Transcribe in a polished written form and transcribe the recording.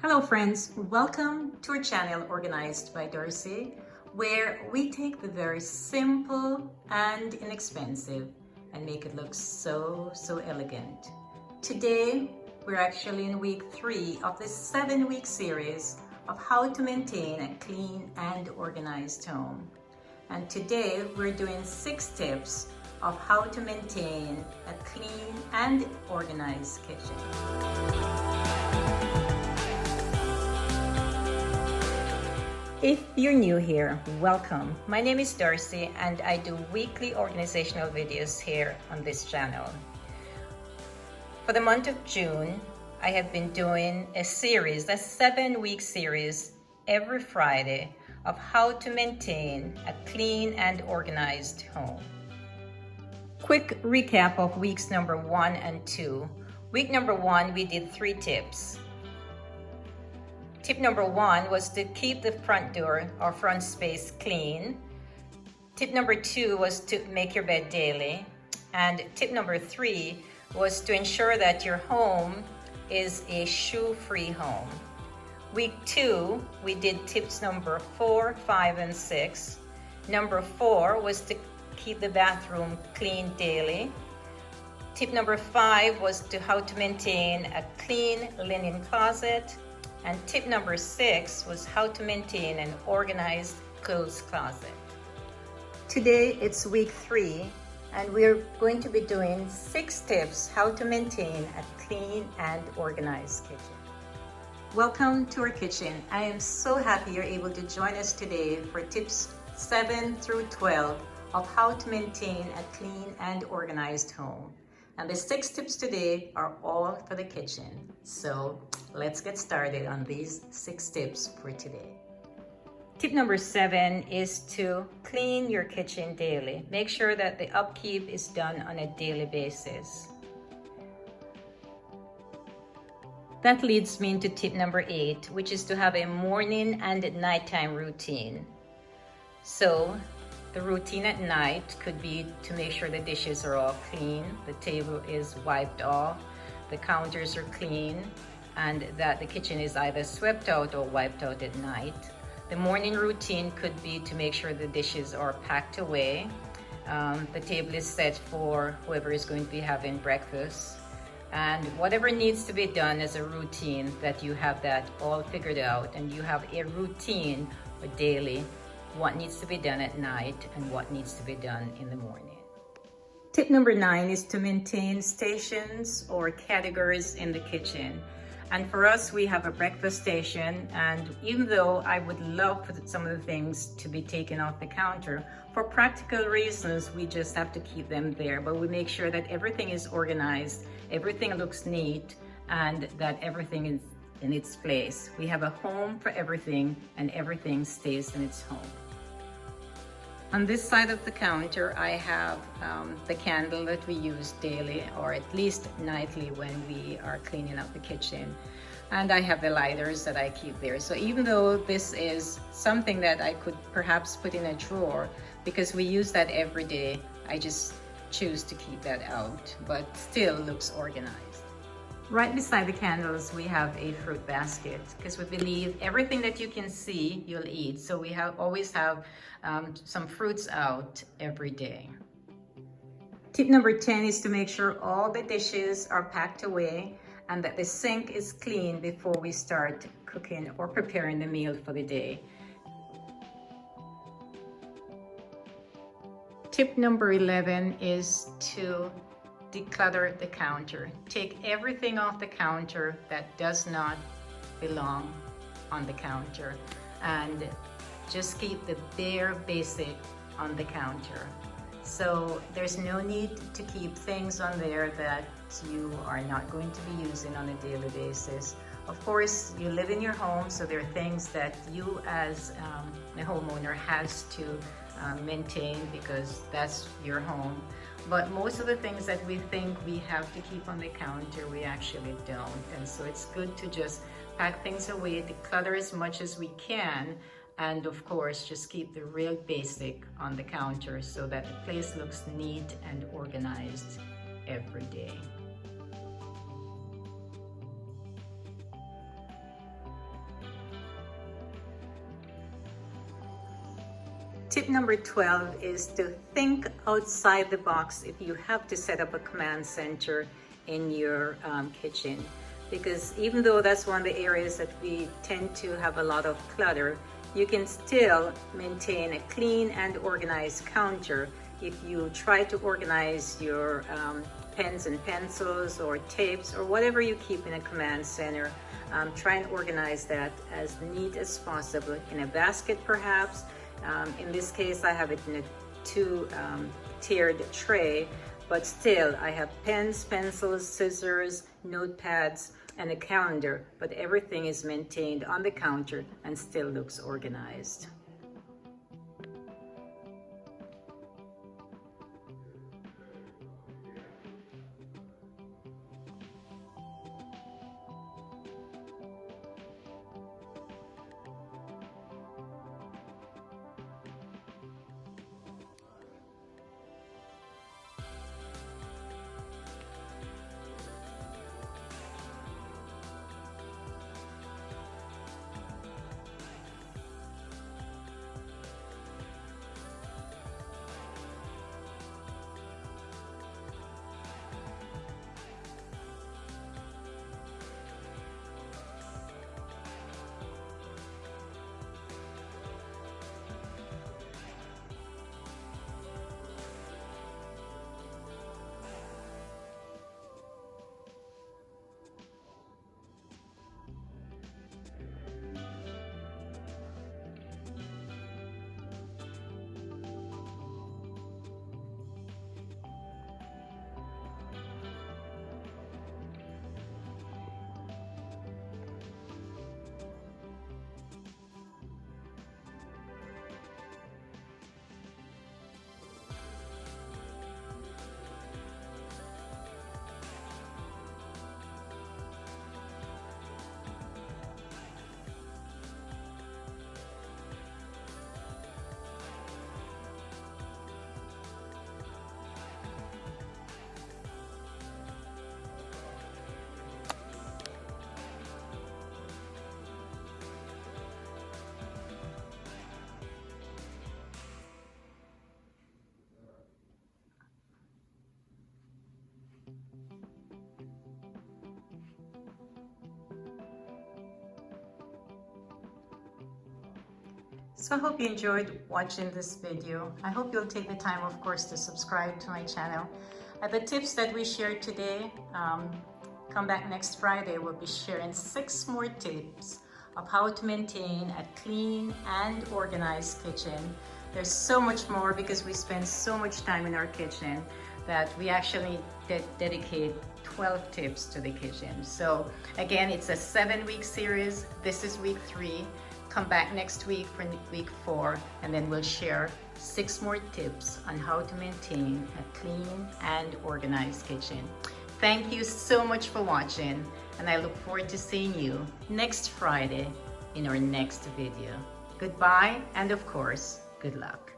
Hello friends, welcome to our channel Organized by Darcy, where we take the very simple and inexpensive and make it look so elegant. Today, we're actually in week 3 of this 7-week series of how to maintain a clean and organized home. And today, we're doing 6 tips of how to maintain a clean and organized kitchen. If you're new here, welcome. My name is Darcy and I do weekly organizational videos here on this channel. For the month of June, I have been doing a series, a 7-week series, every Friday of how to maintain a clean and organized home. Quick recap of weeks number 1 and 2. Week number 1, we did 3 tips. Tip number 1 was to keep the front door or front space clean. Tip number 2 was to make your bed daily. And tip number 3 was to ensure that your home is a shoe-free home. Week 2, we did tips number 4, 5, and 6. Number 4 was to keep the bathroom clean daily. Tip number 5 was to how to maintain a clean linen closet. And tip number 6 was how to maintain an organized clothes closet. Today it's week 3 and we're going to be doing 6 tips how to maintain a clean and organized kitchen. Welcome to our kitchen. I am so happy you're able to join us today for tips 7 through 12 of how to maintain a clean and organized home. And the 6 tips today are all for the kitchen. So let's get started on these 6 tips for today. Tip number 7 is to clean your kitchen daily. Make sure that the upkeep is done on a daily basis. That leads me into tip number 8, which is to have a morning and nighttime routine. So the routine at night could be to make sure the dishes are all clean, the table is wiped off, the counters are clean, and that the kitchen is either swept out or wiped out at night. The morning routine could be to make sure the dishes are packed away, the table is set for whoever is going to be having breakfast, and whatever needs to be done as a routine, that you have that all figured out and you have a routine for daily, what needs to be done at night and what needs to be done in the morning. Tip number 9 is to maintain stations or categories in the kitchen. And for us, we have a breakfast station, and even though I would love for some of the things to be taken off the counter, for practical reasons, we just have to keep them there. But we make sure that everything is organized, everything looks neat, and that everything is in its place. We have a home for everything, and everything stays in its home. On this side of the counter, I have the candle that we use daily or at least nightly when we are cleaning up the kitchen. And I have the lighters that I keep there. So even though this is something that I could perhaps put in a drawer, because we use that every day, I just choose to keep that out, but still looks organized. Right beside the candles, we have a fruit basket because we believe everything that you can see, you'll eat. So we always have some fruits out every day. Tip number 10 is to make sure all the dishes are packed away and that the sink is clean before we start cooking or preparing the meal for the day. Tip number 11 is to declutter the counter. Take everything off the counter that does not belong on the counter and just keep the bare basic on the counter. So there's no need to keep things on there that you are not going to be using on a daily basis. Of course, you live in your home, so there are things that you as a homeowner has to maintain because that's your home. But most of the things that we think we have to keep on the counter, we actually don't. And so it's good to just pack things away, declutter as much as we can, and of course, just keep the real basic on the counter so that the place looks neat and organized every day. tip number 12 is to think outside the box if you have to set up a command center in your kitchen. Because even though that's one of the areas that we tend to have a lot of clutter, you can still maintain a clean and organized counter if you try to organize your pens and pencils or tapes or whatever you keep in a command center. Try and organize that as neat as possible in a basket perhaps. In this case, I have it in a two-tiered tray, but still I have pens, pencils, scissors, notepads, and a calendar, but everything is maintained on the counter and still looks organized. So I hope you enjoyed watching this video. I hope you'll take the time, of course, to subscribe to my channel. The tips that we shared today, come back next Friday, we'll be sharing 6 more tips of how to maintain a clean and organized kitchen. There's so much more because we spend so much time in our kitchen that we actually dedicate 12 tips to the kitchen. So again, it's a 7-week series. This is week 3. Come back next week for week 4, and then we'll share 6 more tips on how to maintain a clean and organized kitchen. Thank you so much for watching, and I look forward to seeing you next Friday in our next video. Goodbye, and of course, good luck.